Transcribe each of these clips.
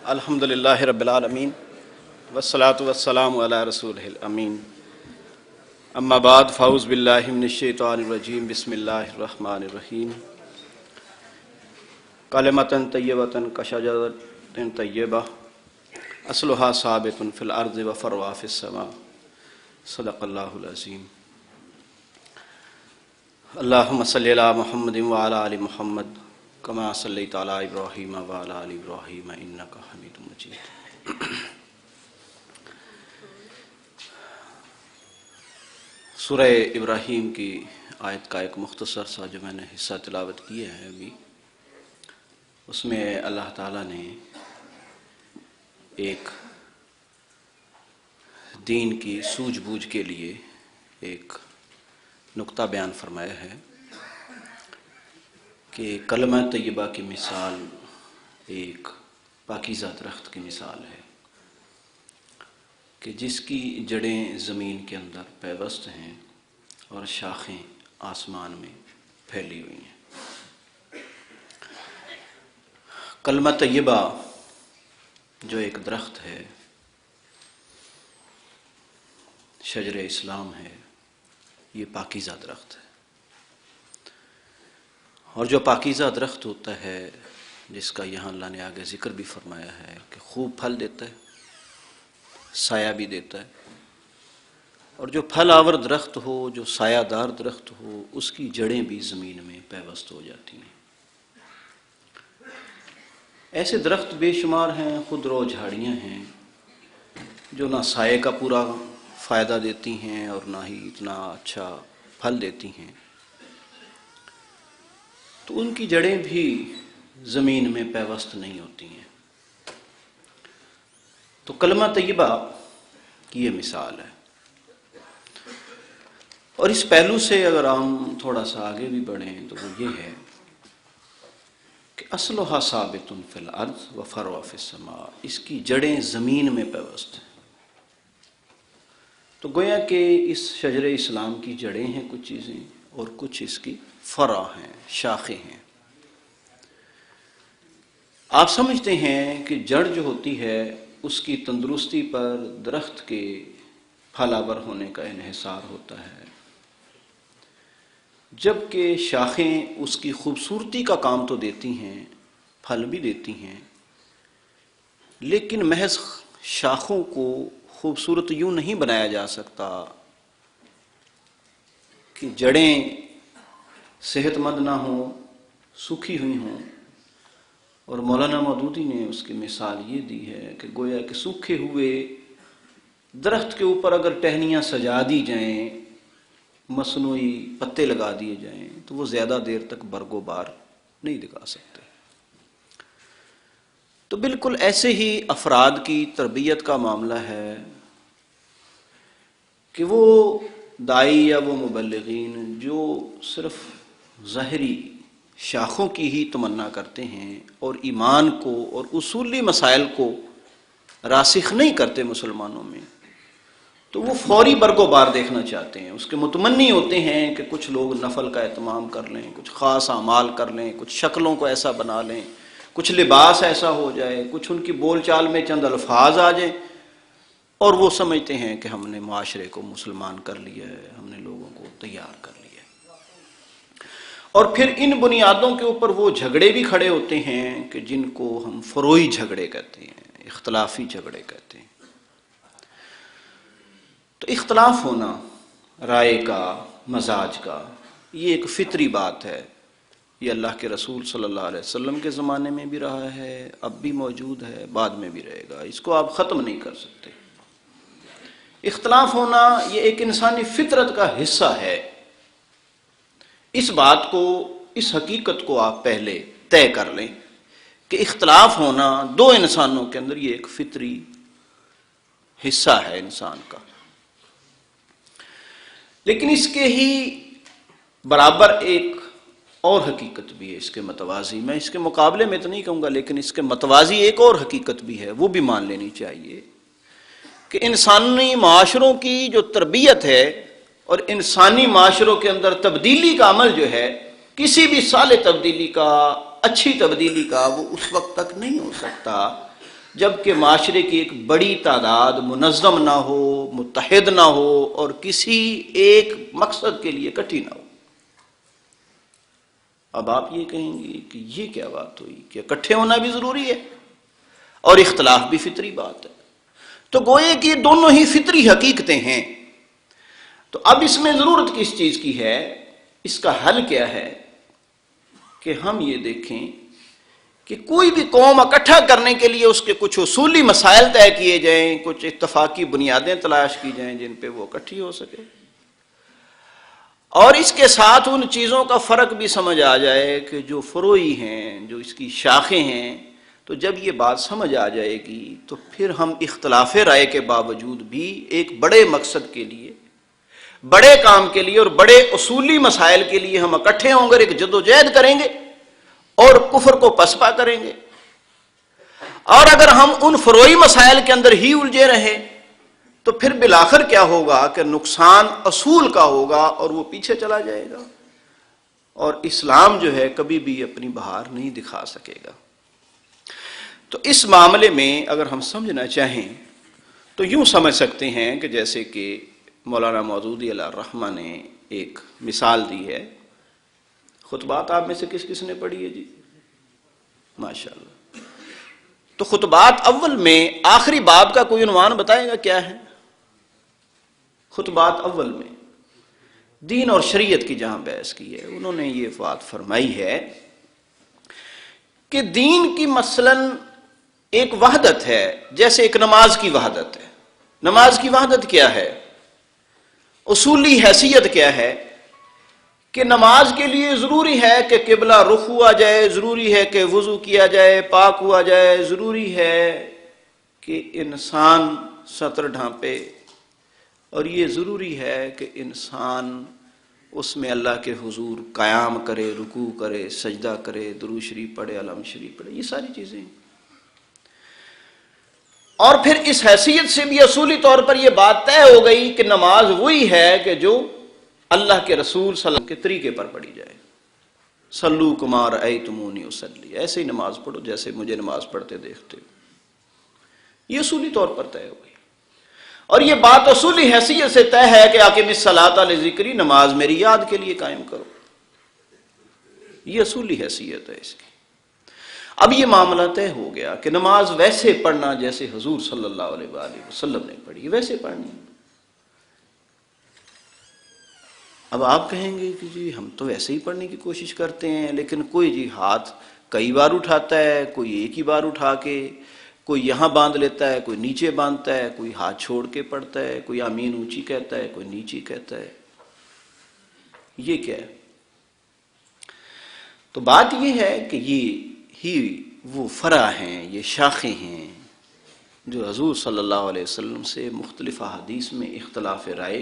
الحمدللہ رب العالمین والصلاة والسلام علی رسولہ الامین اما بعد فاعوذ باللہ من الشیطان الرجیم بسم اللہ الرحمن الرحیم کلمۃ طیبۃ کشجرۃ طیبہ اصلھا ثابت فی الارض وفرعھا فی السماء صدق اللہ العظیم۔ اللہم صلی علی محمد وعلی آل محمد کما صلیت علی ابراہیم وعلی آل ابراہیم انک حمید مجید۔ سورہ ابراہیم کی آیت کا ایک مختصر سا جو میں نے حصہ تلاوت کیا ہے ابھی، اس میں اللہ تعالیٰ نے ایک دین کی سوجھ بوجھ کے لیے ایک نقطہ بیان فرمایا ہے کہ کلمہ طیبہ کی مثال ایک پاکیزہ درخت کی مثال ہے کہ جس کی جڑیں زمین کے اندر پیوست ہیں اور شاخیں آسمان میں پھیلی ہوئی ہیں۔ کلمہ طیبہ جو ایک درخت ہے، شجر اسلام ہے، یہ پاکیزہ درخت ہے، اور جو پاکیزہ درخت ہوتا ہے جس کا یہاں اللہ نے آگے ذکر بھی فرمایا ہے کہ خوب پھل دیتا ہے، سایہ بھی دیتا ہے، اور جو پھل آور درخت ہو، جو سایہ دار درخت ہو، اس کی جڑیں بھی زمین میں پیوست ہو جاتی ہیں۔ ایسے درخت بے شمار ہیں، خودرو جھاڑیاں ہیں جو نہ سائے کا پورا فائدہ دیتی ہیں اور نہ ہی اتنا اچھا پھل دیتی ہیں، تو ان کی جڑیں بھی زمین میں پیوست نہیں ہوتی ہیں۔ تو کلمہ طیبہ کی یہ مثال ہے، اور اس پہلو سے اگر ہم تھوڑا سا آگے بھی بڑھیں تو وہ یہ ہے کہ اصلھا ثابت فی الارض وفرعھا فی السماء، اس کی جڑیں زمین میں پیوست ہیں۔ تو گویا کہ اس شجر اسلام کی جڑیں ہیں کچھ چیزیں، اور کچھ اس کی فرع ہیں، شاخیں ہیں۔ آپ سمجھتے ہیں کہ جڑ جو ہوتی ہے اس کی تندرستی پر درخت کے پھل آور ہونے کا انحصار ہوتا ہے، جبکہ شاخیں اس کی خوبصورتی کا کام تو دیتی ہیں، پھل بھی دیتی ہیں، لیکن محض شاخوں کو خوبصورت یوں نہیں بنایا جا سکتا کہ جڑیں صحت مند نہ ہوں، سوکھی ہوئی ہوں۔ اور مولانا مودودی نے اس کی مثال یہ دی ہے کہ گویا کہ سوکھے ہوئے درخت کے اوپر اگر ٹہنیاں سجا دی جائیں، مصنوعی پتے لگا دیے جائیں، تو وہ زیادہ دیر تک برگ و بار نہیں دکھا سکتے۔ تو بالکل ایسے ہی افراد کی تربیت کا معاملہ ہے کہ وہ داعی یا وہ مبلغین جو صرف ظاہری شاخوں کی ہی تمنا کرتے ہیں اور ایمان کو اور اصولی مسائل کو راسخ نہیں کرتے مسلمانوں میں، تو وہ فوری برگ و بار دیکھنا چاہتے ہیں، اس کے متمنی ہوتے ہیں کہ کچھ لوگ نفل کا اہتمام کر لیں، کچھ خاص اعمال کر لیں، کچھ شکلوں کو ایسا بنا لیں، کچھ لباس ایسا ہو جائے، کچھ ان کی بول چال میں چند الفاظ آ جائیں، اور وہ سمجھتے ہیں کہ ہم نے معاشرے کو مسلمان کر لیا ہے، ہم نے لوگوں کو تیار کر لیا ہے۔ اور پھر ان بنیادوں کے اوپر وہ جھگڑے بھی کھڑے ہوتے ہیں کہ جن کو ہم فروعی جھگڑے کہتے ہیں، اختلافی جھگڑے کہتے ہیں۔ تو اختلاف ہونا رائے کا، مزاج کا، یہ ایک فطری بات ہے۔ یہ اللہ کے رسول صلی اللہ علیہ وسلم کے زمانے میں بھی رہا ہے، اب بھی موجود ہے، بعد میں بھی رہے گا، اس کو آپ ختم نہیں کر سکتے۔ اختلاف ہونا یہ ایک انسانی فطرت کا حصہ ہے۔ اس بات کو، اس حقیقت کو آپ پہلے طے کر لیں کہ اختلاف ہونا دو انسانوں کے اندر یہ ایک فطری حصہ ہے انسان کا۔ لیکن اس کے ہی برابر ایک اور حقیقت بھی ہے، اس کے متوازی، میں اس کے مقابلے میں تو نہیں کہوں گا، لیکن اس کے متوازی ایک اور حقیقت بھی ہے، وہ بھی مان لینی چاہیے کہ انسانی معاشروں کی جو تربیت ہے اور انسانی معاشروں کے اندر تبدیلی کا عمل جو ہے، کسی بھی صالح تبدیلی کا، اچھی تبدیلی کا، وہ اس وقت تک نہیں ہو سکتا جبکہ معاشرے کی ایک بڑی تعداد منظم نہ ہو، متحد نہ ہو اور کسی ایک مقصد کے لیے اکٹھی نہ ہو۔ اب آپ یہ کہیں گے کہ یہ کیا بات ہوئی کہ اکٹھے ہونا بھی ضروری ہے اور اختلاف بھی فطری بات ہے؟ تو گوئے کہ دونوں ہی فطری حقیقتیں ہیں۔ تو اب اس میں ضرورت کس چیز کی ہے؟ اس کا حل کیا ہے کہ ہم یہ دیکھیں کہ کوئی بھی قوم اکٹھا کرنے کے لیے اس کے کچھ اصولی مسائل طے کیے جائیں، کچھ اتفاقی بنیادیں تلاش کی جائیں جن پہ وہ اکٹھی ہو سکے، اور اس کے ساتھ ان چیزوں کا فرق بھی سمجھ آ جائے کہ جو فروعی ہیں، جو اس کی شاخیں ہیں۔ تو جب یہ بات سمجھ آ جائے گی تو پھر ہم اختلاف رائے کے باوجود بھی ایک بڑے مقصد کے لیے، بڑے کام کے لیے اور بڑے اصولی مسائل کے لیے ہم اکٹھے ہوں گے، ایک جدوجہد کریں گے اور کفر کو پسپا کریں گے۔ اور اگر ہم ان فروعی مسائل کے اندر ہی الجھے رہیں تو پھر بالآخر کیا ہوگا کہ نقصان اصول کا ہوگا اور وہ پیچھے چلا جائے گا، اور اسلام جو ہے کبھی بھی اپنی بہار نہیں دکھا سکے گا۔ تو اس معاملے میں اگر ہم سمجھنا چاہیں تو یوں سمجھ سکتے ہیں کہ جیسے کہ مولانا مودودی علیہ الرحمہ نے ایک مثال دی ہے۔ خطبات آپ میں سے کس کس نے پڑھی ہے جی؟ ماشاءاللہ۔ تو خطبات اول میں آخری باب کا کوئی عنوان بتائے گا کیا ہے؟ خطبات اول میں دین اور شریعت کی جہاں بحث کی ہے، انہوں نے یہ بات فرمائی ہے کہ دین کی مثلاً ایک وحدت ہے، جیسے ایک نماز کی وحدت ہے۔ نماز کی وحدت کیا ہے؟ اصولی حیثیت کیا ہے کہ نماز کے لیے ضروری ہے کہ قبلہ رخ ہوا جائے، ضروری ہے کہ وضو کیا جائے، پاک ہوا جائے، ضروری ہے کہ انسان سطر ڈھانپے، اور یہ ضروری ہے کہ انسان اس میں اللہ کے حضور قیام کرے، رکوع کرے، سجدہ کرے، درود شریف پڑھے، علم شریف پڑھے، یہ ساری چیزیں۔ اور پھر اس حیثیت سے بھی اصولی طور پر یہ بات طے ہو گئی کہ نماز وہی ہے کہ جو اللہ کے رسول صلی اللہ علیہ وسلم کے طریقے پر پڑھی جائے۔ صلو کما رأیتمونی اصلی، ایسے ہی نماز پڑھو جیسے مجھے نماز پڑھتے دیکھتے ہو۔ یہ اصولی طور پر طے ہو گئی، اور یہ بات اصولی حیثیت سے طے ہے کہ اقم الصلاۃ لذکری، نماز میری یاد کے لیے قائم کرو۔ یہ اصولی حیثیت ہے اس کی۔ اب یہ معاملہ طے ہو گیا کہ نماز ویسے پڑھنا جیسے حضور صلی اللہ علیہ وآلہ وسلم نے پڑھی، ویسے پڑھنی۔ اب آپ کہیں گے کہ جی ہم تو ویسے ہی پڑھنے کی کوشش کرتے ہیں، لیکن کوئی جی ہاتھ کئی بار اٹھاتا ہے، کوئی ایک ہی بار اٹھا کے، کوئی یہاں باندھ لیتا ہے، کوئی نیچے باندھتا ہے، کوئی ہاتھ چھوڑ کے پڑھتا ہے، کوئی آمین اونچی کہتا ہے، کوئی نیچی کہتا ہے۔ یہ کیا ہے؟ تو بات یہ ہے کہ یہ ہی وہ فرع ہیں، یہ شاخیں ہیں جو حضور صلی اللہ علیہ وسلم سے مختلف احادیث میں اختلاف رائے۔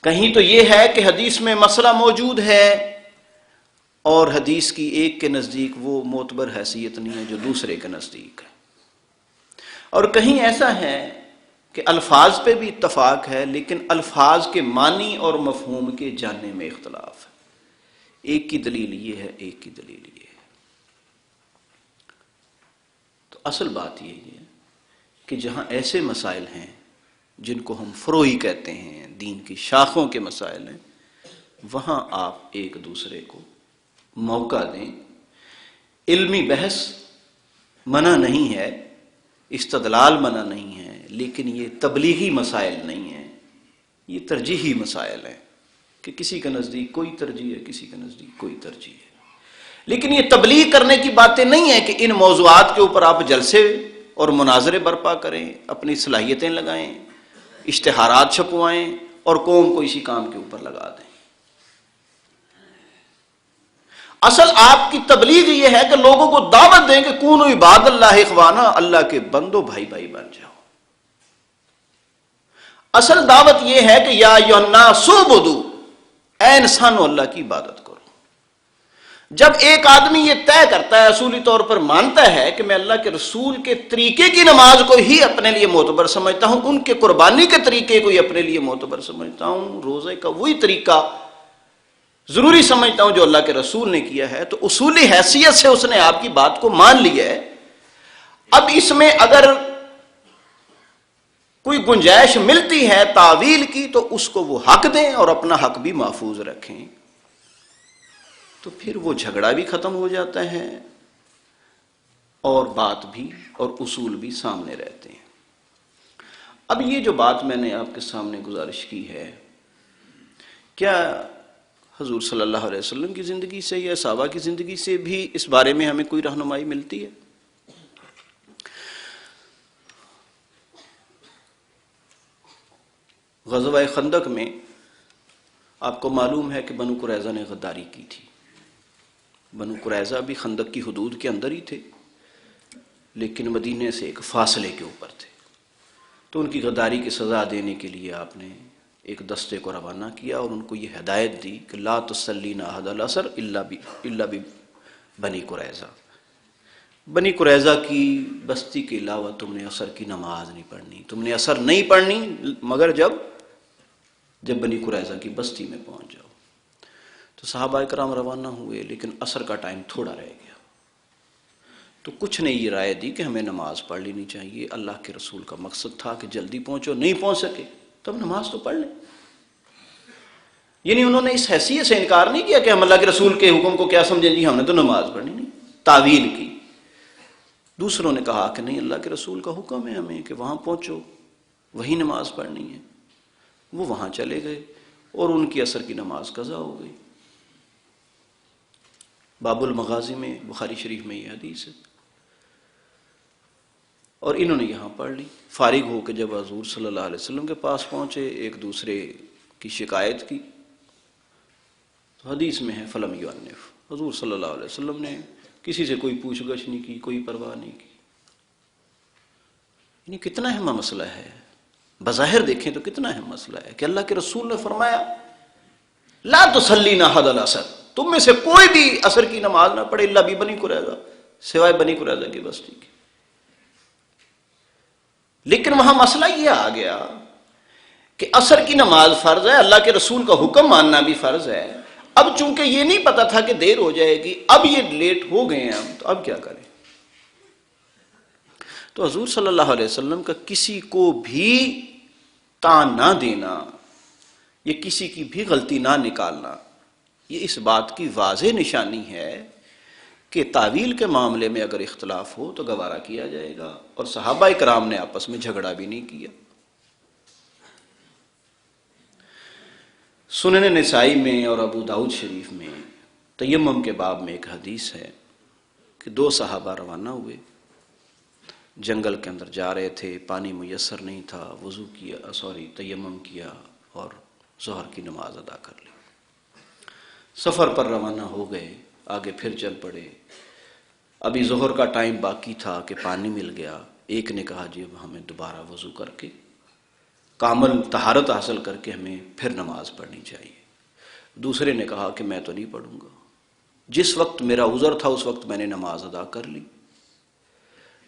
کہیں تو یہ ہے کہ حدیث میں مسئلہ موجود ہے اور حدیث کی ایک کے نزدیک وہ معتبر حیثیت نہیں ہے جو دوسرے کے نزدیک ہے، اور کہیں ایسا ہے کہ الفاظ پہ بھی اتفاق ہے لیکن الفاظ کے معنی اور مفہوم کے جاننے میں اختلاف ہے۔ ایک کی دلیل یہ ہے، ایک کی دلیل یہ ہے۔ تو اصل بات یہ ہے کہ جہاں ایسے مسائل ہیں جن کو ہم فروعی کہتے ہیں، دین کی شاخوں کے مسائل ہیں، وہاں آپ ایک دوسرے کو موقع دیں۔ علمی بحث منع نہیں ہے، استدلال منع نہیں ہے، لیکن یہ تبلیغی مسائل نہیں ہیں، یہ ترجیحی مسائل ہیں کہ کسی کے نزدیک کوئی ترجیح ہے، کسی کے نزدیک کوئی ترجیح ہے۔ لیکن یہ تبلیغ کرنے کی باتیں نہیں ہیں کہ ان موضوعات کے اوپر آپ جلسے اور مناظرے برپا کریں، اپنی صلاحیتیں لگائیں، اشتہارات چھپوائیں اور قوم کو اسی کام کے اوپر لگا دیں۔ اصل آپ کی تبلیغ یہ ہے کہ لوگوں کو دعوت دیں کہ کونوا عباد اللہ اخوانا، اللہ کے بندو بھائی بھائی بن جاؤ۔ اصل دعوت یہ ہے کہ یا ایھا الناس اعبدوا، اے انسانو اللہ کی عبادت کرو۔ جب ایک آدمی یہ طے کرتا ہے، اصولی طور پر مانتا ہے کہ میں اللہ کے رسول کے طریقے کی نماز کو ہی اپنے لیے معتبر سمجھتا ہوں، ان کے قربانی کے طریقے کو ہی اپنے لیے معتبر سمجھتا ہوں، روزے کا وہی طریقہ ضروری سمجھتا ہوں جو اللہ کے رسول نے کیا ہے، تو اصولی حیثیت سے اس نے آپ کی بات کو مان لیا ہے۔ اب اس میں اگر کوئی گنجائش ملتی ہے تعویل کی تو اس کو وہ حق دیں اور اپنا حق بھی محفوظ رکھیں، تو پھر وہ جھگڑا بھی ختم ہو جاتا ہے اور بات بھی اور اصول بھی سامنے رہتے ہیں۔ اب یہ جو بات میں نے آپ کے سامنے گزارش کی ہے، کیا حضور صلی اللہ علیہ وسلم کی زندگی سے یا صحابہ کی زندگی سے بھی اس بارے میں ہمیں کوئی رہنمائی ملتی ہے؟ غزوہ خندق میں آپ کو معلوم ہے کہ بنو قریظہ نے غداری کی تھی۔ بنو قریظہ بھی خندق کی حدود کے اندر ہی تھے لیکن مدینے سے ایک فاصلے کے اوپر تھے، تو ان کی غداری کی سزا دینے کے لیے آپ نے ایک دستے کو روانہ کیا اور ان کو یہ ہدایت دی کہ لا تسلین احد العصر الا بنی قریظہ، بنی قریظہ کی بستی کے علاوہ تم نے عصر کی نماز نہیں پڑھنی، تم نے عصر نہیں پڑھنی مگر جب بنی قریظہ کی بستی میں پہنچ جاؤ۔ تو صحابہ کرام روانہ ہوئے لیکن عصر کا ٹائم تھوڑا رہ گیا، تو کچھ نے یہ رائے دی کہ ہمیں نماز پڑھ لینی چاہیے، اللہ کے رسول کا مقصد تھا کہ جلدی پہنچو، نہیں پہنچ سکے تب نماز تو پڑھ لیں۔ یعنی انہوں نے اس حیثیت سے انکار نہیں کیا کہ ہم اللہ کے رسول کے حکم کو کیا سمجھیں جی ہم نے تو نماز پڑھنی نہیں، تعویل کی۔ دوسروں نے کہا کہ نہیں، اللہ کے رسول کا حکم ہے ہمیں کہ وہاں پہنچو، وہی نماز پڑھنی ہے۔ وہ وہاں چلے گئے اور ان کی عصر کی نماز قضا ہو گئی۔ باب المغازی میں بخاری شریف میں یہ حدیث ہے، اور انہوں نے یہاں پڑھ لی۔ فارغ ہو کے جب حضور صلی اللہ علیہ وسلم کے پاس پہنچے، ایک دوسرے کی شکایت کی، تو حدیث میں ہے فلم یعنف، حضور صلی اللہ علیہ وسلم نے کسی سے کوئی پوچھ گچھ نہیں کی، کوئی پرواہ نہیں کی۔ یعنی کتنا اہم مسئلہ ہے، بظاہر دیکھیں تو کتنا اہم مسئلہ ہے کہ اللہ کے رسول نے فرمایا لا تسلین احد العصر، تم میں سے کوئی بھی عصر کی نماز نہ پڑھے الا بنی قریظہ، سوائے بنی قریظہ کی بستی کی۔ لیکن وہاں مسئلہ یہ آ گیا کہ عصر کی نماز فرض ہے، اللہ کے رسول کا حکم ماننا بھی فرض ہے۔ اب چونکہ یہ نہیں پتا تھا کہ دیر ہو جائے گی، اب یہ لیٹ ہو گئے ہیں ہم، تو اب کیا کریں؟ تو حضور صلی اللہ علیہ وسلم کا کسی کو بھی تان نہ دینا، یہ کسی کی بھی غلطی نہ نکالنا، یہ اس بات کی واضح نشانی ہے کہ تعویل کے معاملے میں اگر اختلاف ہو تو گوارا کیا جائے گا، اور صحابہ کرام نے آپس میں جھگڑا بھی نہیں کیا۔ سنن نسائی میں اور ابو داؤد شریف میں تیمم کے باب میں ایک حدیث ہے کہ دو صحابہ روانہ ہوئے، جنگل کے اندر جا رہے تھے، پانی میسر نہیں تھا، وضو کیا، تیمم کیا اور ظہر کی نماز ادا کر لی۔ سفر پر روانہ ہو گئے، آگے پھر چل پڑے، ابھی ظہر کا ٹائم باقی تھا کہ پانی مل گیا۔ ایک نے کہا جی اب ہمیں دوبارہ وضو کر کے کامل طہارت حاصل کر کے ہمیں پھر نماز پڑھنی چاہیے۔ دوسرے نے کہا کہ میں تو نہیں پڑھوں گا، جس وقت میرا عذر تھا اس وقت میں نے نماز ادا کر لی،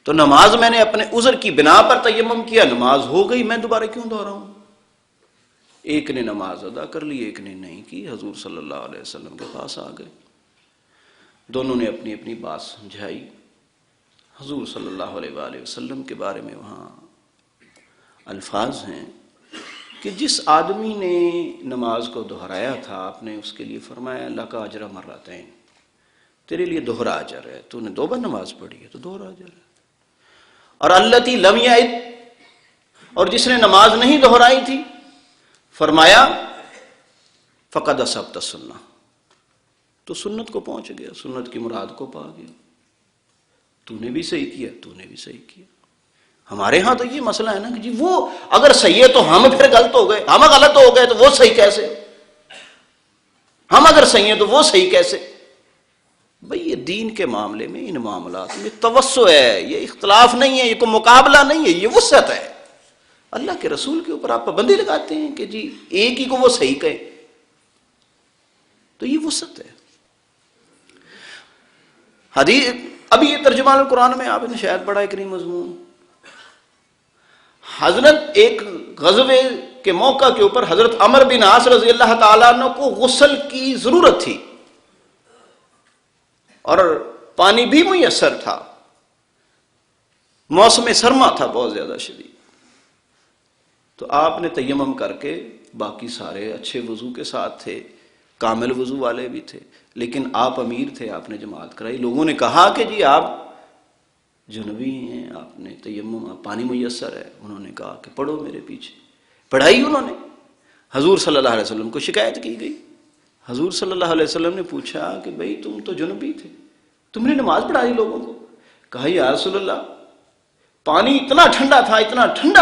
تو نماز میں نے اپنے عذر کی بنا پر تیمم کیا، نماز ہو گئی، میں دوبارہ کیوں دہراؤں؟ ایک نے نماز ادا کر لی، ایک نے نہیں کی۔ حضور صلی اللہ علیہ وسلم کے پاس آ گئے، دونوں نے اپنی اپنی بات سمجھائی۔ حضور صلی اللہ علیہ وآلہ وسلم کے بارے میں وہاں الفاظ ہیں کہ جس آدمی نے نماز کو دہرایا تھا آپ نے اس کے لیے فرمایا لک اجر مرتین، تیرے لیے دوہرا اجر ہے، تو نے دو بار نماز پڑھی ہے تو دوہرا اجر ہے۔ اور اللتی لم یعد، اور جس نے نماز نہیں دہرائی تھی فرمایا فقد اصبت السنہ، تو سنت کو پہنچ گیا، سنت کی مراد کو پا گیا، تو نے بھی صحیح کیا، تو نے بھی صحیح کیا۔ ہمارے ہاں تو یہ مسئلہ ہے نا کہ جی وہ اگر صحیح ہے تو ہم پھر غلط ہو گئے، ہم غلط ہو گئے تو وہ صحیح کیسے؟ ہم اگر صحیح ہیں تو وہ صحیح کیسے؟ بھئی یہ دین کے معاملے میں، ان معاملات میں توسع ہے، یہ اختلاف نہیں ہے، یہ کوئی مقابلہ نہیں ہے، یہ وسعت ہے۔ اللہ کے رسول کے اوپر آپ پابندی لگاتے ہیں کہ جی ایک ہی کو وہ صحیح کہے، تو یہ وسعت ہے۔ حدیث ابھی یہ ترجمان القرآن میں آپ نے شاید پڑھا ایک نہیں مضمون، حضرت ایک غزوے کے موقع کے اوپر حضرت عمر بن عاص رضی اللہ تعالیٰ عنہ کو غسل کی ضرورت تھی اور پانی بھی میسر تھا، موسم سرما تھا بہت زیادہ شدید، تو آپ نے تیمم کر کے، باقی سارے اچھے وضو کے ساتھ تھے، کامل وضو والے بھی تھے، لیکن آپ امیر تھے، آپ نے جماعت کرائی۔ لوگوں نے کہا کہ جی آپ جنوبی ہیں، آپ نے تیمم، پانی میسر ہے۔ انہوں نے کہا کہ پڑھو میرے پیچھے، پڑھائی انہوں نے۔ حضور صلی اللہ علیہ وسلم کو شکایت کی گئی۔ حضور صلی اللہ علیہ وسلم نے پوچھا کہ بھئی تم تو جنوبی تھے، تم نے نماز پڑھائی لوگوں کو؟ کہا یا رسول اللہ پانی اتنا ٹھنڈا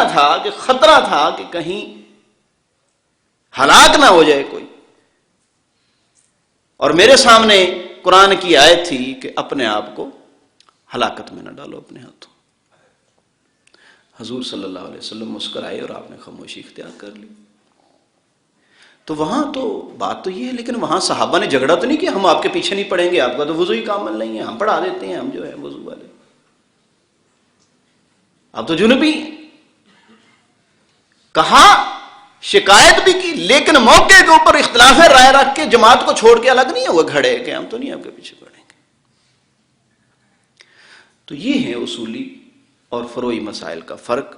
تھا کہ خطرہ تھا کہ کہیں ہلاک نہ ہو جائے کوئی، اور میرے سامنے قرآن کی آیت تھی کہ اپنے آپ کو ہلاکت میں نہ ڈالو اپنے ہاتھوں۔ حضور صلی اللہ علیہ وسلم مسکرائے اور آپ نے خاموشی اختیار کر لی۔ تو وہاں تو بات تو یہ ہے، لیکن وہاں صحابہ نے جھگڑا تو نہیں کہ ہم آپ کے پیچھے نہیں پڑھیں گے، آپ کا تو وضو ہی کامل نہیں ہے، ہم پڑھا دیتے ہیں، ہم جو ہے وضو والے، اب تو جنوبی ہیں۔ کہا شکایت بھی کی، لیکن موقع کے اوپر اختلاف رائے رکھ کے جماعت کو چھوڑ کے الگ نہیں ہوئے کھڑے کہ ہم تو نہیں آپ کے پیچھے پڑھیں گے۔ تو یہ ہے اصولی اور فروعی مسائل کا فرق،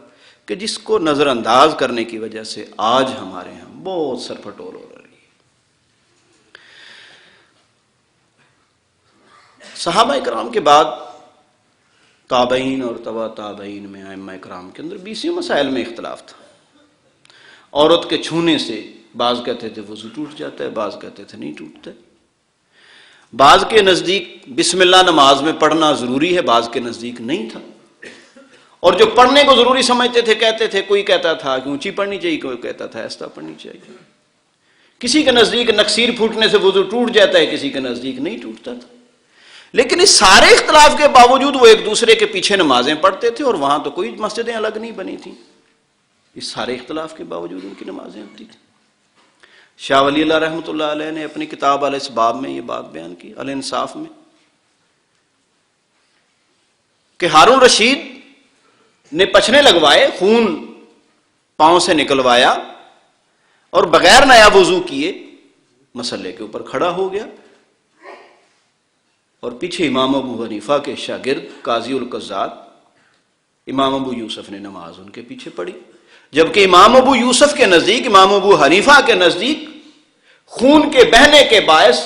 کہ جس کو نظر انداز کرنے کی وجہ سے آج ہمارے ہاں بہت سرپٹور ہو رہی ہے۔ صحابہ کرام کے بعد تابعین اور تبع تابعین میں ائمہ کرام کے اندر 20 مسائل میں اختلاف تھا۔ عورت کے چھونے سے بعض کہتے تھے وضو ٹوٹ جاتا ہے، بعض کہتے تھے نہیں ٹوٹتا۔ بعض کے نزدیک بسم اللہ نماز میں پڑھنا ضروری ہے، بعض کے نزدیک نہیں تھا، اور جو پڑھنے کو ضروری سمجھتے تھے کہتے تھے، کوئی کہتا تھا کہ اونچی پڑھنی چاہیے، کوئی کہتا تھا ایسا پڑھنی چاہیے۔ کسی کے نزدیک نکسیر پھوٹنے سے وضو ٹوٹ جاتا ہے، کسی کے نزدیک نہیں ٹوٹتا تھا۔ لیکن اس سارے اختلاف کے باوجود وہ ایک دوسرے کے پیچھے نمازیں پڑھتے تھے، اور وہاں تو کوئی مسجدیں الگ نہیں بنی تھیں، اس سارے اختلاف کے باوجود ان کی نمازیں ہوتی تھیں۔ شاہ ولی اللہ رحمۃ اللہ علیہ نے اپنی کتاب الاسباب میں یہ بات بیان کی، الانصاف میں، کہ ہارون رشید نے پچھنے لگوائے، خون پاؤں سے نکلوایا، اور بغیر نیا وضو کیے مسلے کے اوپر کھڑا ہو گیا، اور پیچھے امام ابو حنیفہ کے شاگرد قاضی القضات امام ابو یوسف نے نماز ان کے پیچھے پڑھی، جبکہ امام ابو یوسف کے نزدیک، امام ابو حنیفہ کے نزدیک خون کے بہنے کے باعث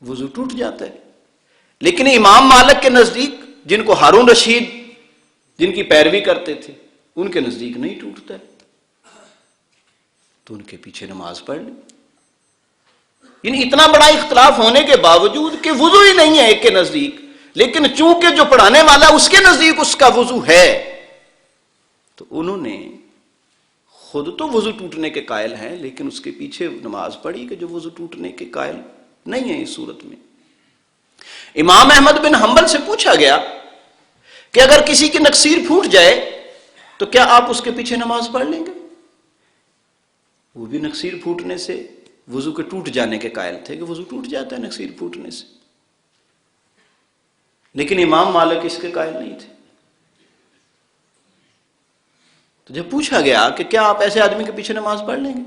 وضو ٹوٹ جاتا ہے، لیکن امام مالک کے نزدیک، جن کو ہارون رشید جن کی پیروی کرتے تھے، ان کے نزدیک نہیں ٹوٹتا ہے، تو ان کے پیچھے نماز پڑھ لی۔ یعنی اتنا بڑا اختلاف ہونے کے باوجود کہ وضو ہی نہیں ہے ایک کے نزدیک، لیکن چونکہ جو پڑھانے والا اس کے نزدیک اس کا وضو ہے، تو انہوں نے خود تو وضو ٹوٹنے کے قائل ہیں، لیکن اس کے پیچھے نماز پڑھی کہ جو وضو ٹوٹنے کے قائل نہیں ہے۔ اس صورت میں امام احمد بن حنبل سے پوچھا گیا کہ اگر کسی کی نکسیر پھوٹ جائے تو کیا آپ اس کے پیچھے نماز پڑھ لیں گے؟ وہ بھی نکسیر پھوٹنے سے وضو کے ٹوٹ جانے کے قائل تھے کہ وضو ٹوٹ جاتا ہے نکسیر پھوٹنے سے، لیکن امام مالک اس کے قائل نہیں تھے۔ تو جب پوچھا گیا کہ کیا آپ ایسے آدمی کے پیچھے نماز پڑھ لیں گے،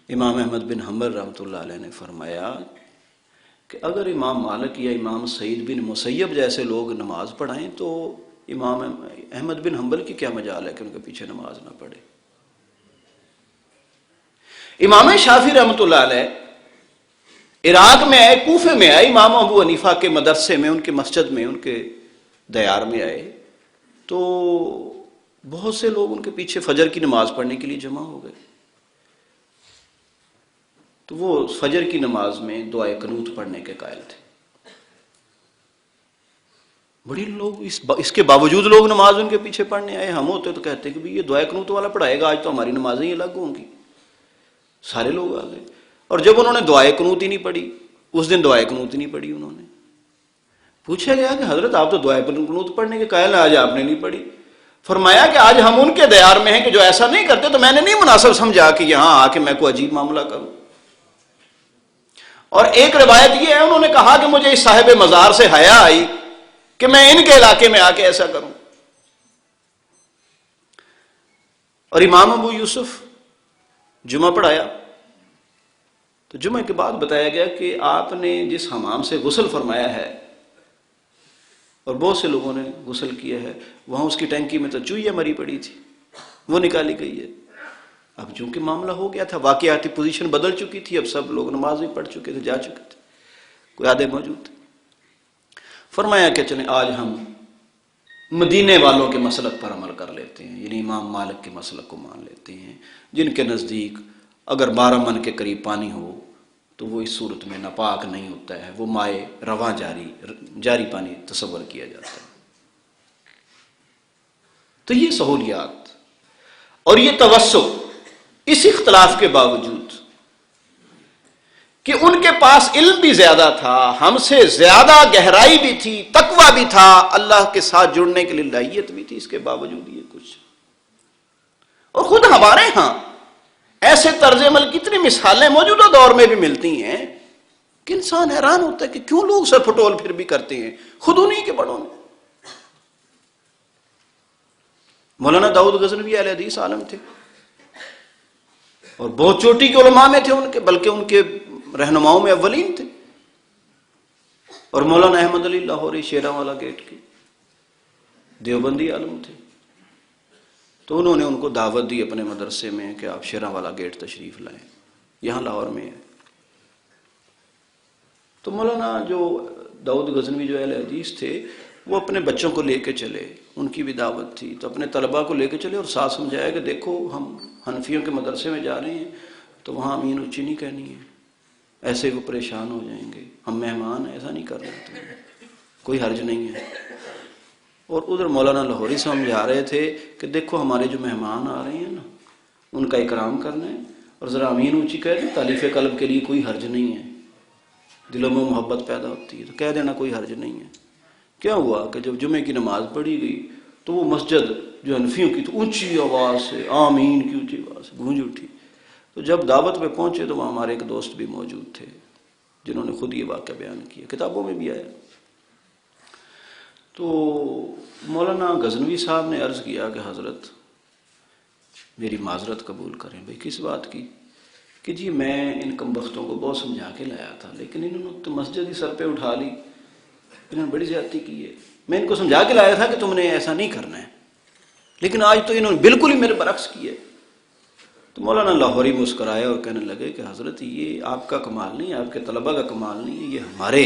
امام احمد بن حنبل رحمۃ اللہ علیہ نے فرمایا کہ اگر امام مالک یا امام سعید بن مسیب جیسے لوگ نماز پڑھائیں تو امام احمد بن حنبل کی کیا مجال ہے کہ ان کے پیچھے نماز نہ پڑھے۔ امام شافعی رحمۃ اللہ علیہ عراق میں آئے، کوفے میں آئے، امام ابو حنیفہ کے مدرسے میں، ان کے مسجد میں، ان کے دیار میں آئے، تو بہت سے لوگ ان کے پیچھے فجر کی نماز پڑھنے کے لیے جمع ہو گئے۔ تو وہ فجر کی نماز میں دعائے قنوت پڑھنے کے قائل تھے۔ بڑی لوگ اس کے باوجود لوگ نماز ان کے پیچھے پڑھنے آئے۔ ہم ہوتے تو کہتے کہ یہ دعائے قنوت والا پڑھائے گا، آج تو ہماری نمازیں ہی الگ ہوں گی۔ سارے لوگ آ گئے، اور جب انہوں نے دعائے قنوت ہی نہیں پڑھی، اس دن دعائے قنوت ہی نہیں پڑھی انہوں نے۔ پوچھا گیا کہ حضرت آپ تو دعائے قنوت پڑھنے کے قائل ہیں، آج آپ نے نہیں پڑھی۔ فرمایا کہ آج ہم ان کے دیار میں ہیں کہ جو ایسا نہیں کرتے، تو میں نے نہیں مناسب سمجھا کہ یہاں آ کے میں کوئی عجیب معاملہ کروں۔ اور ایک روایت یہ ہے، انہوں نے کہا کہ مجھے اس صاحب مزار سے حیا آئی کہ میں ان کے علاقے میں آ کے ایسا کروں۔ اور امام ابو یوسف جمعہ پڑھایا، تو جمعہ کے بعد بتایا گیا کہ آپ نے جس حمام سے غسل فرمایا ہے اور بہت سے لوگوں نے غسل کیا ہے، وہاں اس کی ٹینکی میں تو چوہیاں مری پڑی تھی، وہ نکالی گئی ہے۔ اب چونکہ معاملہ ہو گیا تھا، واقعاتی پوزیشن بدل چکی تھی، اب سب لوگ نماز بھی پڑھ چکے تھے، جا چکے تھے، کوئی آدھے موجود تھے۔ فرمایا کہ چلیں آج ہم مدینے والوں کے مسلک پر عمل کر لیتے ہیں، یعنی امام مالک کے مسلک کو مان لیتے ہیں، جن کے نزدیک اگر 12 من کے قریب پانی ہو تو وہ اس صورت میں ناپاک نہیں ہوتا ہے، وہ مائع رواں جاری پانی تصور کیا جاتا ہے۔ تو یہ سہولیات اور یہ توسع، اس اختلاف کے باوجود کہ ان کے پاس علم بھی زیادہ تھا، ہم سے زیادہ گہرائی بھی تھی، تقویٰ بھی تھا، اللہ کے ساتھ جڑنے کے لیے لائیت بھی تھی، اس کے باوجود یہ کچھ۔ اور خود ہمارے ہاں ایسے طرز عمل کتنی مثالیں موجودہ دور میں بھی ملتی ہیں کہ انسان حیران ہوتا ہے کہ کیوں لوگ سر پھٹول پھر بھی کرتے ہیں، خود انہی کے بڑوں نے۔ مولانا داؤد غزنوی اہل حدیث عالم تھے اور بہت چوٹی کے علماء میں تھے ان کے، بلکہ ان کے رہنماؤں میں اولین تھے۔ اور مولانا احمد علی لاہوری شیراں والا گیٹ کے دیوبندی عالم تھے، تو انہوں نے ان کو دعوت دی اپنے مدرسے میں کہ آپ شیراں والا گیٹ تشریف لائیں، یہاں لاہور میں ہے۔ تو مولانا جو داؤد غزنوی جو اہل حدیث تھے وہ اپنے بچوں کو لے کے چلے، ان کی بھی دعوت تھی، تو اپنے طلباء کو لے کے چلے اور ساتھ سمجھایا کہ دیکھو ہم حنفیوں کے مدرسے میں جا رہے ہیں تو وہاں امین اچھی نہیں کہنی ہے، ایسے وہ پریشان ہو جائیں گے، ہم مہمان ہیں، ایسا نہیں کر رہے تھے، کوئی حرج نہیں ہے۔ اور ادھر مولانا لاہوری سمجھا رہے تھے کہ دیکھو ہمارے جو مہمان آ رہے ہیں نا ان کا اکرام کرنا ہے، اور ذرا امین اونچی کہہ دیں، تالیف قلب کے لیے کوئی حرج نہیں ہے، دلوں میں محبت پیدا ہوتی ہے تو کہہ دینا کوئی حرج نہیں ہے۔ کیا ہوا کہ جب جمعے کی نماز پڑھی گئی تو وہ مسجد جو حنفیوں کی تو اونچی آواز سے آمین کی اونچی آواز سے گونج اٹھی۔ تو جب دعوت پہ پہنچے تو وہاں ہمارے ایک دوست بھی موجود تھے جنہوں نے خود یہ واقعہ بیان کیا، کتابوں میں بھی آیا۔ تو مولانا غزنوی صاحب نے عرض کیا کہ حضرت میری معذرت قبول کریں۔ بھئی کس بات کی؟ کہ جی میں ان کم بختوں کو بہت سمجھا کے لایا تھا لیکن انہوں نے تو مسجد ہی سر پہ اٹھا لی، انہوں نے بڑی زیادتی کی ہے۔ میں ان کو سمجھا کے لایا تھا کہ تم نے ایسا نہیں کرنا ہے، لیکن آج تو انہوں نے بالکل ہی میرے برعکس کیے۔ تو مولانا لاہوری مسکرائے اور کہنے لگے کہ حضرت یہ آپ کا کمال نہیں ہے، آپ کے طلباء کا کمال نہیں ہے، یہ ہمارے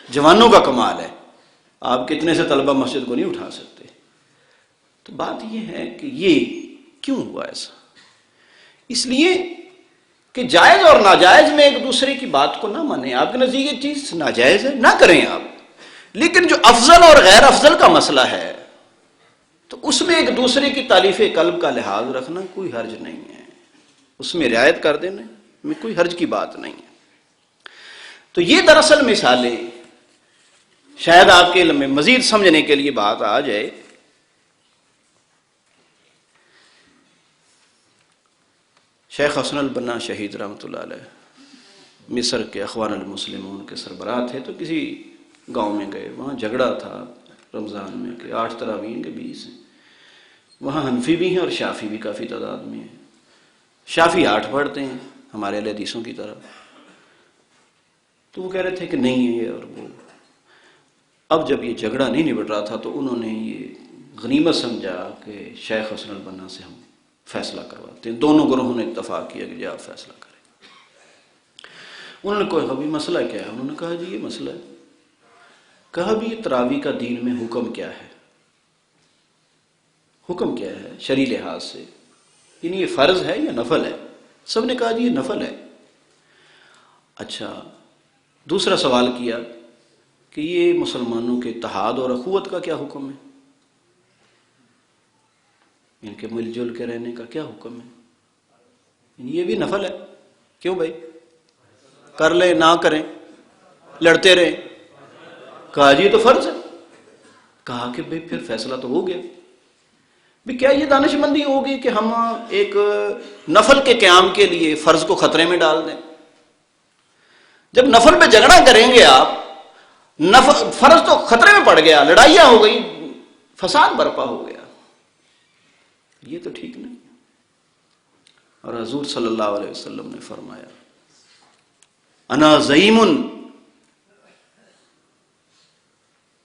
جوانوں کا کمال ہے، آپ کتنے سے طلباء مسجد کو نہیں اٹھا سکتے۔ تو بات یہ ہے کہ یہ کیوں ہوا ایسا؟ اس لیے کہ جائز اور ناجائز میں ایک دوسرے کی بات کو نہ مانیں۔ آپ کے نزدیک یہ چیز ناجائز ہے، نہ کریں آپ، لیکن جو افضل اور غیر افضل کا مسئلہ ہے تو اس میں ایک دوسرے کی تالیف قلب کا لحاظ رکھنا کوئی حرج نہیں ہے، اس میں رعایت کر دینا میں کوئی حرج کی بات نہیں ہے۔ تو یہ دراصل مثالیں شاید آپ کے علم میں مزید سمجھنے کے لیے بات آ جائے۔ شیخ حسن البنا شہید رحمۃ اللہ علیہ مصر کے اخوان المسلمون کے سربراہ تھے، تو کسی گاؤں میں گئے، وہاں جھگڑا تھا رمضان میں کہ 8 تراویح کے 20 ہیں، وہاں حنفی بھی ہیں اور شافی بھی کافی تعداد میں ہیں۔ شافی 8 پڑھتے ہیں ہمارے اہل حدیثوں کی طرح، تو وہ کہہ رہے تھے کہ نہیں ہے یہ اور وہ۔ اب جب یہ جھگڑا نہیں نبٹ رہا تھا تو انہوں نے یہ غنیمت سمجھا کہ شیخ حسن البنا سے ہم فیصلہ کرواتے ہیں۔ دونوں گروہوں نے اتفاق کیا کہ جی آپ فیصلہ کریں۔ انہوں نے کہا بھی مسئلہ کیا ہے؟ انہوں نے کہا جی یہ مسئلہ ہے۔ کہا بھی یہ تراویح کا دین میں حکم کیا ہے؟ حکم کیا ہے شرعی لحاظ سے؟ یعنی یہ فرض ہے یا نفل ہے؟ سب نے کہا جی یہ نفل ہے۔ اچھا، دوسرا سوال کیا کہ یہ مسلمانوں کے اتحاد اور اخوت کا کیا حکم ہے؟ ان کے مل جل کے رہنے کا کیا حکم ہے؟ یہ بھی نفل ہے۔ کیوں بھائی؟ کر لیں نہ کریں، لڑتے رہیں؟ کہا جی یہ تو فرض ہے۔ کہا کہ بھائی پھر فیصلہ تو ہو گیا، بھی کیا یہ دانش مندی ہوگی کہ ہم ایک نفل کے قیام کے لیے فرض کو خطرے میں ڈال دیں؟ جب نفل پہ جھگڑا کریں گے آپ، فرض تو خطرے میں پڑ گیا، لڑائیاں ہو گئی، فساد برپا ہو گیا، یہ تو ٹھیک نہیں۔ اور حضور صلی اللہ علیہ وسلم نے فرمایا انا زعیم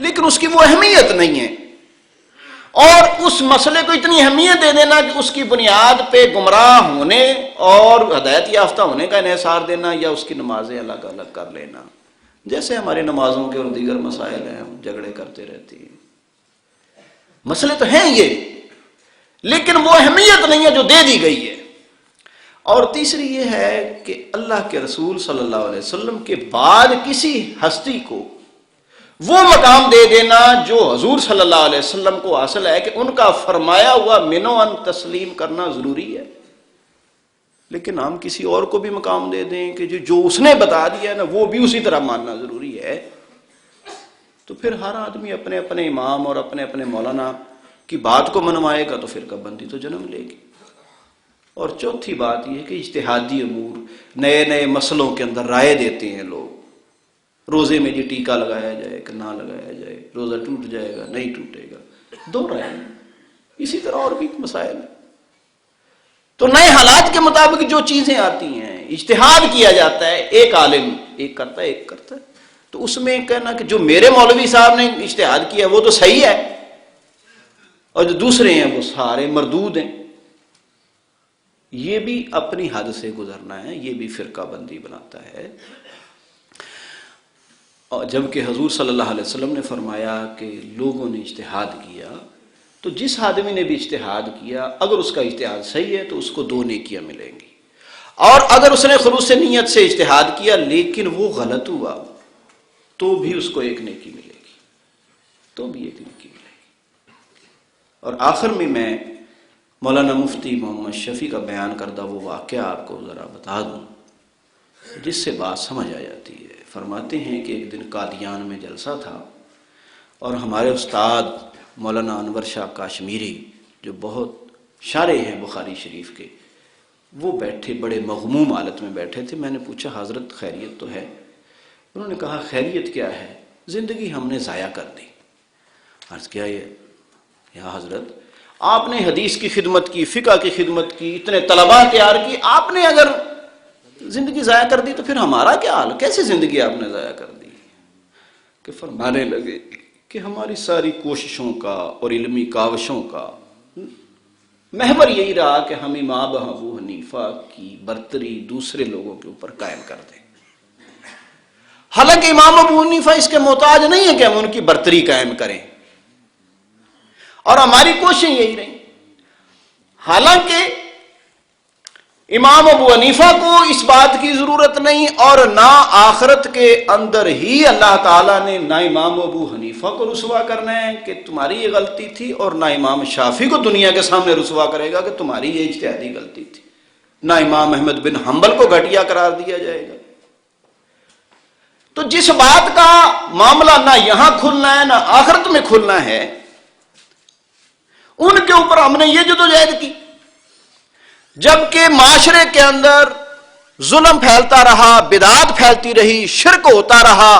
لیکن اس کی وہ اہمیت نہیں ہے، اور اس مسئلے کو اتنی اہمیت دے دینا کہ اس کی بنیاد پہ گمراہ ہونے اور ہدایت یافتہ ہونے کا انحصار دینا، یا اس کی نمازیں الگ الگ کر لینا، جیسے ہماری نمازوں کے اور دیگر مسائل ہیں، ہم جھگڑے کرتے رہتے ہیں۔ مسئلے تو ہیں یہ، لیکن وہ اہمیت نہیں ہے جو دے دی گئی ہے۔ اور تیسری یہ ہے کہ اللہ کے رسول صلی اللہ علیہ وسلم کے بعد کسی ہستی کو وہ مقام دے دینا جو حضور صلی اللہ علیہ وسلم کو حاصل ہے، کہ ان کا فرمایا ہوا منو ان تسلیم کرنا ضروری ہے، لیکن ہم کسی اور کو بھی مقام دے دیں کہ جو اس نے بتا دیا ہے نا وہ بھی اسی طرح ماننا ضروری ہے، تو پھر ہر آدمی اپنے اپنے امام اور اپنے اپنے مولانا کی بات کو منوائے گا تو فرقہ بندی تو جنم لے گی۔ اور چوتھی بات یہ ہے کہ اجتہادی امور، نئے نئے مسئلوں کے اندر رائے دیتے ہیں لوگ، روزے میں یہ ٹیکا لگایا جائے کہ نہ لگایا جائے، روزہ ٹوٹ جائے گا نہیں ٹوٹے گا، دو رائے، اسی طرح اور بھی مسائل ہیں۔ تو نئے حالات کے مطابق جو چیزیں آتی ہیں اجتہاد کیا جاتا ہے، ایک عالم ایک کرتا ہے ایک کرتا ہے، تو اس میں کہنا کہ جو میرے مولوی صاحب نے اجتہاد کیا وہ تو صحیح ہے اور جو دوسرے ہیں وہ سارے مردود ہیں، یہ بھی اپنی حد سے گزرنا ہے، یہ بھی فرقہ بندی بناتا ہے۔ اور جبکہ حضور صلی اللہ علیہ وسلم نے فرمایا کہ لوگوں نے اجتہاد کیا، تو جس آدمی نے بھی اجتہاد کیا اگر اس کا اجتہاد صحیح ہے تو اس کو 2 نیکیاں ملیں گی، اور اگر اس نے خلوص نیت سے اجتہاد کیا لیکن وہ غلط ہوا تو بھی اس کو 1 نیکی ملے گی، تو بھی 1 نیکی ملے گی۔ اور آخر میں مولانا مفتی محمد شفیع کا بیان کردہ وہ واقعہ آپ کو ذرا بتا دوں جس سے بات سمجھ آ جاتی ہے۔ فرماتے ہیں کہ ایک دن قادیان میں جلسہ تھا، اور ہمارے استاد مولانا انور شاہ کاشمیری جو بہت شارح ہیں بخاری شریف کے، وہ بیٹھے بڑے مغموم حالت میں بیٹھے تھے۔ میں نے پوچھا حضرت خیریت تو ہے؟ انہوں نے کہا خیریت کیا ہے، زندگی ہم نے ضائع کر دی۔ عرض کیا یا حضرت آپ نے حدیث کی خدمت کی، فقہ کی خدمت کی، اتنے طلباء تیار کی، آپ نے اگر زندگی ضائع کر دی تو پھر ہمارا کیا حال، کیسے زندگی آپ نے ضائع کر دی؟ کہ فرمانے لگے کہ ہماری ساری کوششوں کا اور علمی کاوشوں کا محور یہی رہا کہ ہم امام ابو حنیفہ کی برتری دوسرے لوگوں کے اوپر قائم کر دیں، حالانکہ امام ابو حنیفہ اس کے محتاج نہیں ہے کہ ہم ان کی برتری قائم کریں، اور ہماری کوششیں یہی رہیں۔ حالانکہ امام ابو حنیفہ کو اس بات کی ضرورت نہیں، اور نہ آخرت کے اندر ہی اللہ تعالیٰ نے نہ امام ابو حنیفہ کو رسوا کرنا ہے کہ تمہاری یہ غلطی تھی، اور نہ امام شافعی کو دنیا کے سامنے رسوا کرے گا کہ تمہاری یہ اجتہادی غلطی تھی، نہ امام احمد بن حنبل کو گھٹیا قرار دیا جائے گا۔ تو جس بات کا معاملہ نہ یہاں کھلنا ہے نہ آخرت میں کھلنا ہے، ان کے اوپر ہم نے یہ جدوجہد کی، جبکہ معاشرے کے اندر ظلم پھیلتا رہا، بدعات پھیلتی رہی، شرک ہوتا رہا،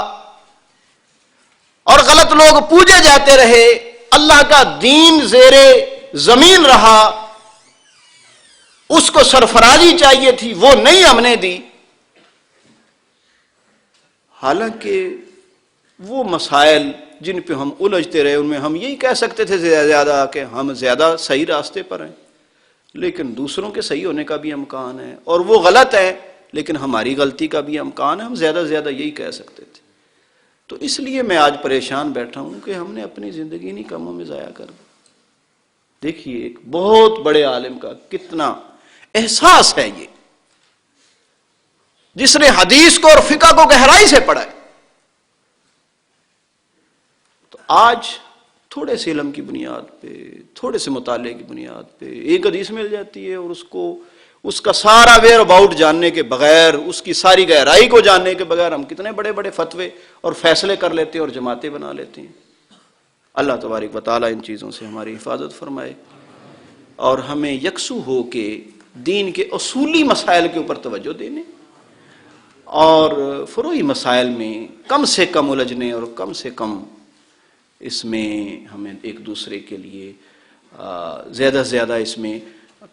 اور غلط لوگ پوجے جاتے رہے، اللہ کا دین زیر زمین رہا، اس کو سرفرازی چاہیے تھی وہ نہیں ہم نے دی۔ حالانکہ وہ مسائل جن پہ ہم الجھتے رہے ان میں ہم یہی کہہ سکتے تھے زیادہ کہ ہم زیادہ صحیح راستے پر ہیں، لیکن دوسروں کے صحیح ہونے کا بھی امکان ہے، اور وہ غلط ہے لیکن ہماری غلطی کا بھی امکان ہے، ہم زیادہ سے زیادہ یہی کہہ سکتے تھے۔ تو اس لیے میں آج پریشان بیٹھا ہوں کہ ہم نے اپنی زندگی نہیں کاموں میں ضائع کر دی۔ دیکھیے ایک بہت بڑے عالم کا کتنا احساس ہے یہ، جس نے حدیث کو اور فقہ کو گہرائی سے پڑھا ہے، تو آج تھوڑے سے علم کی بنیاد پہ، تھوڑے سے مطالعے کی بنیاد پہ ایک حدیث مل جاتی ہے، اور اس کا سارا ویئر اباؤٹ جاننے کے بغیر، اس کی ساری گہرائی کو جاننے کے بغیر ہم کتنے بڑے بڑے فتوے اور فیصلے کر لیتے ہیں اور جماعتیں بنا لیتے ہیں۔ اللہ تبارک و تعالیٰ ان چیزوں سے ہماری حفاظت فرمائے، اور ہمیں یکسو ہو کے دین کے اصولی مسائل کے اوپر توجہ دینے اور فروعی مسائل میں کم سے کم الجھنے، اور کم سے کم اس میں ہمیں ایک دوسرے کے لیے زیادہ سے زیادہ اس میں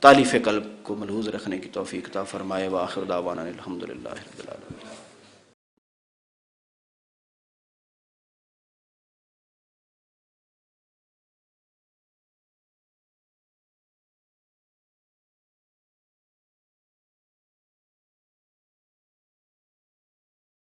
تالیف قلب کو ملحوظ رکھنے کی توفیق عطا فرمائے۔ وآخر دعوانا الحمدللہ رب العالمین۔